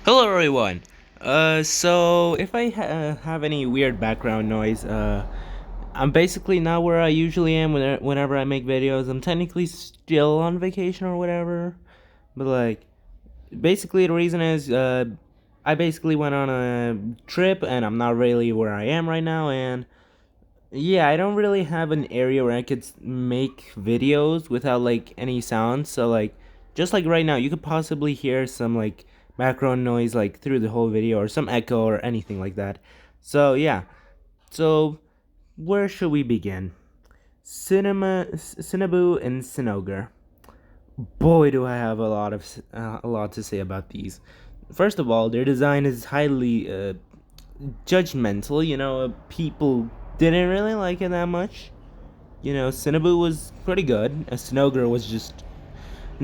Hello everyone. So if I have any weird background noise, I'm basically not where I usually am whenever I make videos. I'm technically still on vacation or whatever, but like, basically the reason is, I basically went on a trip and I'm not really where I am right now, and yeah, I don't really have an area where I could make videos without like any sound. So like, just like right now, you could possibly hear some like background noise like through the whole video or some echo or anything like that. So yeah. So where should we begin? Cinaboo, and Cinoger. Boy, do I have a lot to say about these. First of all, their design is highly judgmental. People didn't really like it that much. Cinaboo was pretty good. Cinoger was just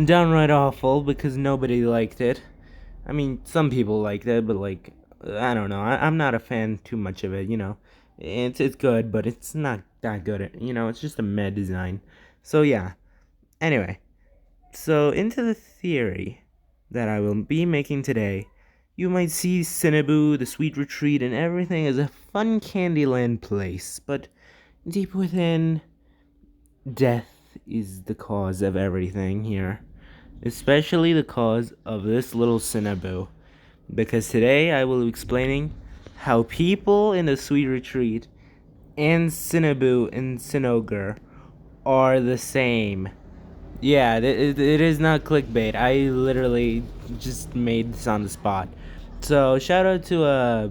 downright awful because nobody liked it. I mean, some people liked it, but like, I don't know. I'm not a fan too much of it. It's good, but it's not that good. It's just a meh design. So yeah. Anyway, so into the theory that I will be making today. You might see Cinaboo, the Sweet Retreat, and everything as a fun Candyland place, but deep within, death is the cause of everything here, especially the cause of this little Cinaboo. Because today I will be explaining how people in the Sweet Retreat and Cinaboo and Cinoger are the same. Yeah, it is not clickbait. I literally just made this on the spot. So shout out to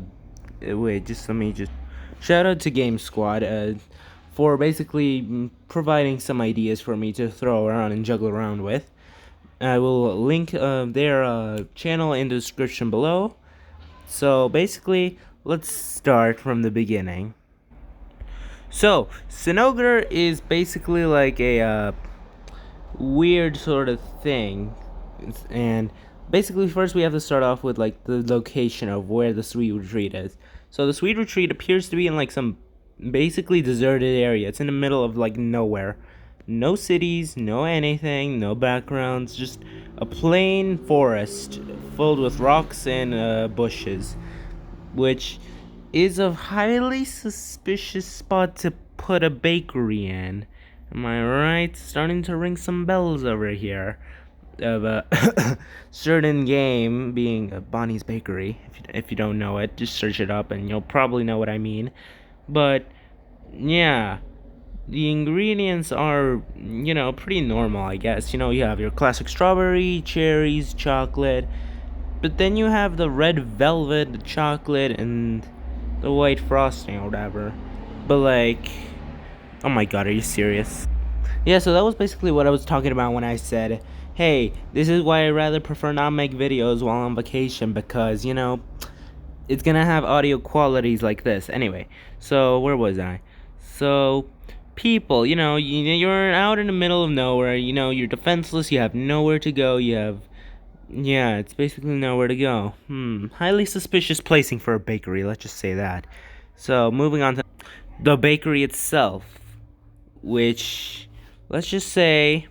wait, just let me just shout out to Game Squad for basically providing some ideas for me to throw around and juggle around with. I will link their channel in the description below. So basically, let's start from the beginning. So Cinoger is basically like a weird sort of thing, and basically first we have to start off with like the location of where the Sweet Retreat is. So the Sweet Retreat appears to be in like some basically deserted area. It's in the middle of like nowhere. No cities, no anything, no backgrounds, just a plain forest filled with rocks and bushes, which is a highly suspicious spot to put a bakery in. Am I right? Starting to ring some bells over here of a certain game being Bonnie's Bakery. If you don't know it, just search it up and you'll probably know what I mean. But yeah, the ingredients are, pretty normal, I guess. You have your classic strawberry, cherries, chocolate, but then you have the red velvet, the chocolate, and the white frosting or whatever. But like, oh my god, are you serious? Yeah, so that was basically what I was talking about when I said, hey, this is why I rather prefer not make videos while on vacation, because, it's gonna have audio qualities like this. Anyway, so where was I? So, people, you're out in the middle of nowhere, you're defenseless, you have nowhere to go, yeah, it's basically nowhere to go. Highly suspicious placing for a bakery, let's just say that. So, moving on to the bakery itself, which, let's just say,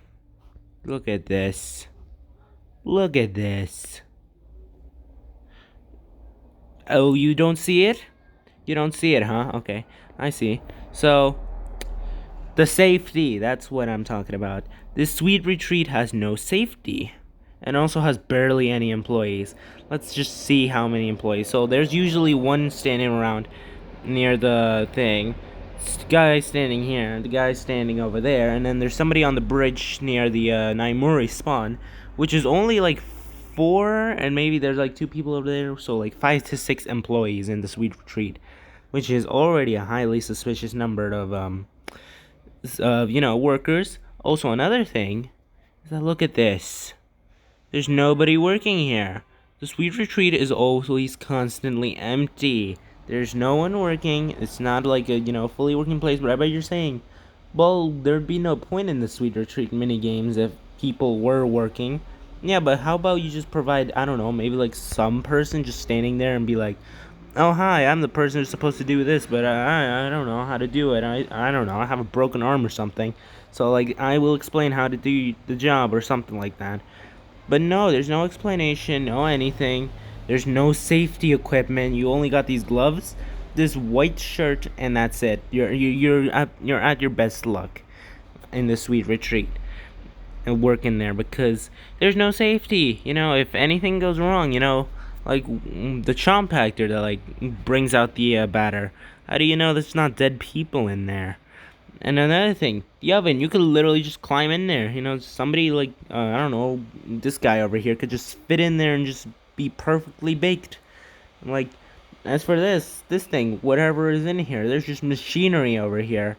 look at this. Look at this. Oh, you don't see it? You don't see it, huh? Okay, I see. So, the safety, that's what I'm talking about. This Sweet Retreat has no safety, and also has barely any employees. Let's just see how many employees. So, there's usually one standing around near the thing. The guy standing here, the guy standing over there, and then there's somebody on the bridge near the Naimuri spawn, which is only like 4, and maybe there's like 2 people over there, so like 5 to 6 employees in the Sweet Retreat, which is already a highly suspicious number of workers. Also, another thing is that look at this. There's nobody working here. The Sweet Retreat is always constantly empty. There's no one working. It's not like a, fully working place. But I bet you're saying, well, there'd be no point in the Sweet Retreat minigames if people were working. Yeah, but how about you just provide, I don't know, maybe like some person just standing there and be like, oh, hi, I'm the person who's supposed to do this, but I don't know how to do it. I don't know, I have a broken arm or something. So, like, I will explain how to do the job or something like that. But no, there's no explanation, no anything. There's no safety equipment. You only got these gloves, this white shirt, and that's it. You're at your best luck in the sweet retreat and working there because there's no safety. If anything goes wrong, like the compactor that brings out the batter. How do you know there's not dead people in there? And another thing, the oven, you could literally just climb in there. Somebody I don't know, this guy over here could just fit in there and just be perfectly baked. Like, as for this thing, whatever is in here, there's just machinery over here,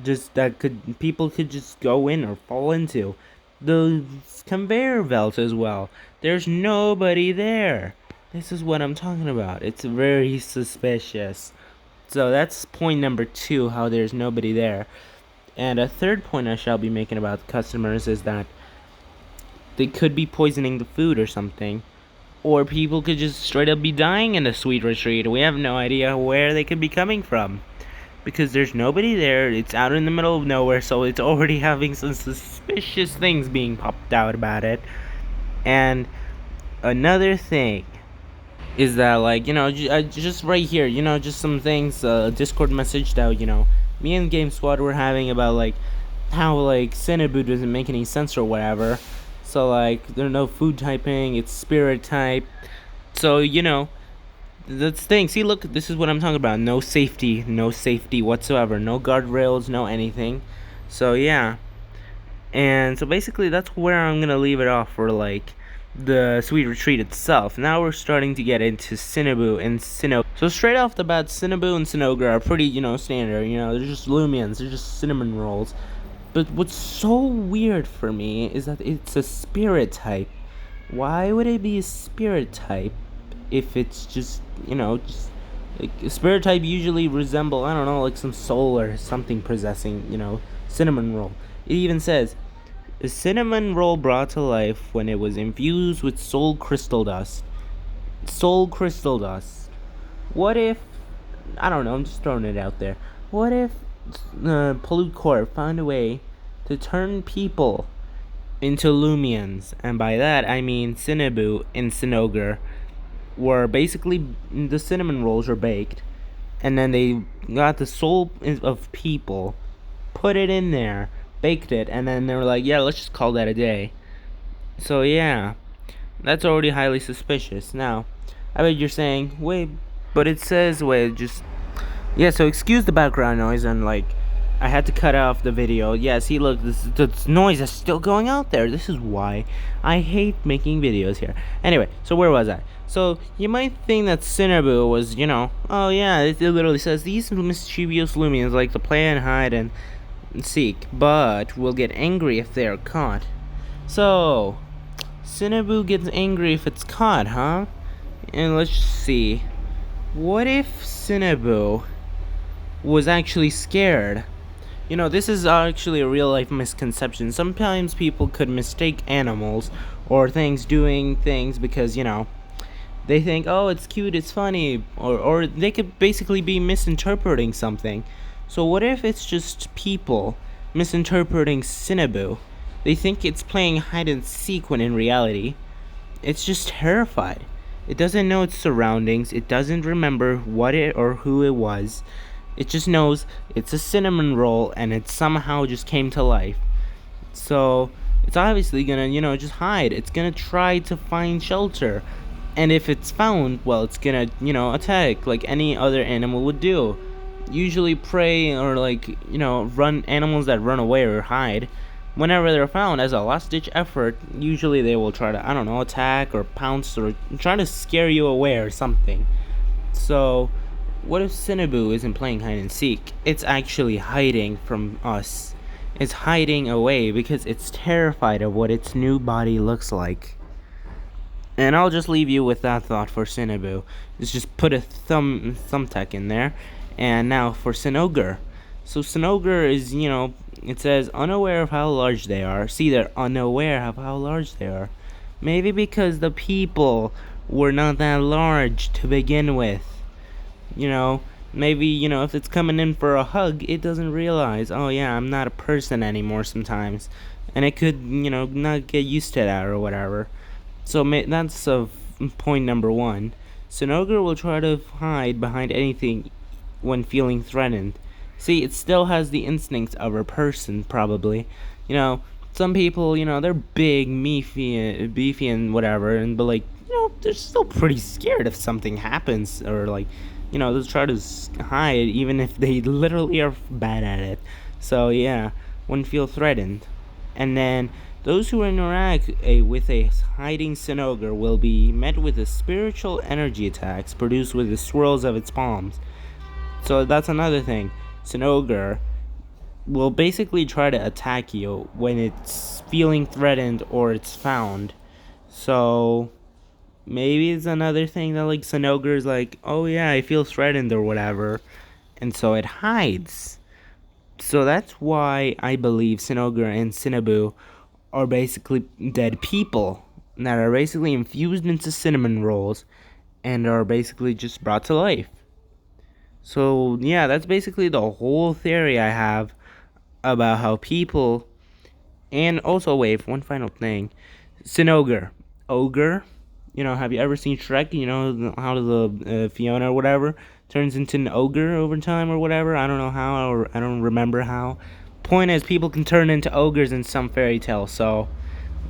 just that people could just go in or fall into. The conveyor belt as well. There's nobody there. This is what I'm talking about. It's very suspicious. So that's point number 2, how there's nobody there. And a third point I shall be making about customers is that they could be poisoning the food or something. Or people could just straight up be dying in a sweet retreat. We have no idea where they could be coming from. Because there's nobody there, it's out in the middle of nowhere, so it's already having some suspicious things being popped out about it. And another thing is that, just right here, just some things, Discord message that, me and Game Squad were having about, how, Cinaboo doesn't make any sense or whatever. So, there's no food typing, it's spirit type. So, that's the thing. See, look, this is what I'm talking about. No safety whatsoever. No guardrails, no anything. So, yeah. And so, basically, that's where I'm going to leave it off for, the sweet retreat itself. Now we're starting to get into Cinaboo and Cinoger. So straight off the bat, Cinaboo and Cinoger are pretty, standard. They're just Loomians. They're just cinnamon rolls. But what's so weird for me is that it's a spirit type. Why would it be a spirit type if it's just, a spirit type usually resemble, I don't know, some soul or something possessing, cinnamon roll. It even says, a cinnamon roll brought to life when it was infused with soul crystal dust. Soul crystal dust. What if, I don't know, I'm just throwing it out there. What if Pollute Corp found a way to turn people into Loomians? And by that, I mean Cinaboo and Cinoger were basically, the cinnamon rolls were baked. And then they got the soul of people, put it in there, baked it, and then they were like, yeah, let's just call that a day. So yeah, that's already highly suspicious. Now, I bet you're saying, wait, but it says, yeah, so excuse the background noise, and I had to cut off the video. Yeah, see, look, this noise is still going out there. This is why I hate making videos here. Anyway, so where was I? So, you might think that Cinaboo was, oh yeah, it literally says, these mischievous Loomians like to play and hide and seek, but will get angry if they are caught. So, Cinaboo gets angry if it's caught, huh? And let's see. What if Cinaboo was actually scared? This is actually a real-life misconception. Sometimes people could mistake animals or things doing things because, they think, oh, it's cute, it's funny, or they could basically be misinterpreting something. So what if it's just people misinterpreting Cinaboo? They think it's playing hide and seek when in reality, it's just terrified. It doesn't know its surroundings, it doesn't remember what it or who it was. It just knows it's a cinnamon roll and it somehow just came to life. So it's obviously gonna, just hide. It's gonna try to find shelter. And if it's found, well, it's gonna, attack like any other animal would do. Usually prey or run animals that run away or hide. Whenever they're found as a last-ditch effort, usually they will try to, I don't know, attack or pounce or try to scare you away or something. So, what if Cinaboo isn't playing hide and seek? It's actually hiding from us. It's hiding away because it's terrified of what its new body looks like. And I'll just leave you with that thought for Cinaboo. Just put a thumbtack in there. And now for Cinoger. So Cinoger is, it says unaware of how large they are. See, they're unaware of how large they are. Maybe because the people were not that large to begin with. Maybe, if it's coming in for a hug, it doesn't realize, oh yeah, I'm not a person anymore sometimes. And it could, not get used to that or whatever. So that's a point number one. Cinoger will try to hide behind anything when feeling threatened. See, it still has the instincts of a person, probably. You know, some people, they're big, beefy, and whatever, but like, they're still pretty scared if something happens, or like, they'll try to hide even if they literally are bad at it. So yeah, wouldn't feel threatened. And then those who interact with a hiding Cinoger will be met with a spiritual energy attacks produced with the swirls of its palms. So that's another thing. Cinoger will basically try to attack you when it's feeling threatened or it's found. So maybe it's another thing that like Cinoger is like, oh yeah, I feel threatened or whatever, and so it hides. So that's why I believe Cinoger and Cinaboo are basically dead people that are basically infused into cinnamon rolls and are basically just brought to life. So yeah, that's basically the whole theory I have about how people. And also, wait, one final thing. Cinoger. Ogre. Have you ever seen Shrek? How the Fiona or whatever turns into an ogre over time or whatever? I don't know how, or I don't remember how. Point is, people can turn into ogres in some fairy tale, so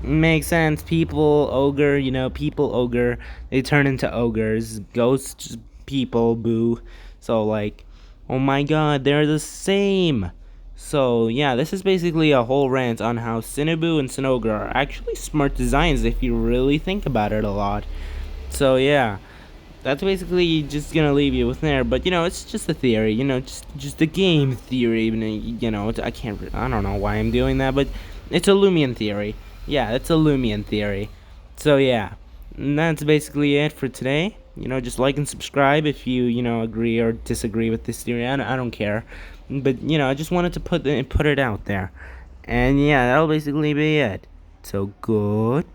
makes sense. People, ogre, people, ogre. They turn into ogres. Ghosts, people, boo. So, like, oh my god, they're the same. So, yeah, this is basically a whole rant on how Cinaboo and Cinoger are actually smart designs if you really think about it a lot. So, yeah, that's basically just gonna leave you with there. But, it's just a theory, just a game theory. I don't know why I'm doing that, but it's a Loomain theory. Yeah, it's a Loomain theory. So, yeah, and that's basically it for today. Just like and subscribe if you, agree or disagree with this theory. I don't care. But, I just wanted to put it out there. And, yeah, that'll basically be it. So, good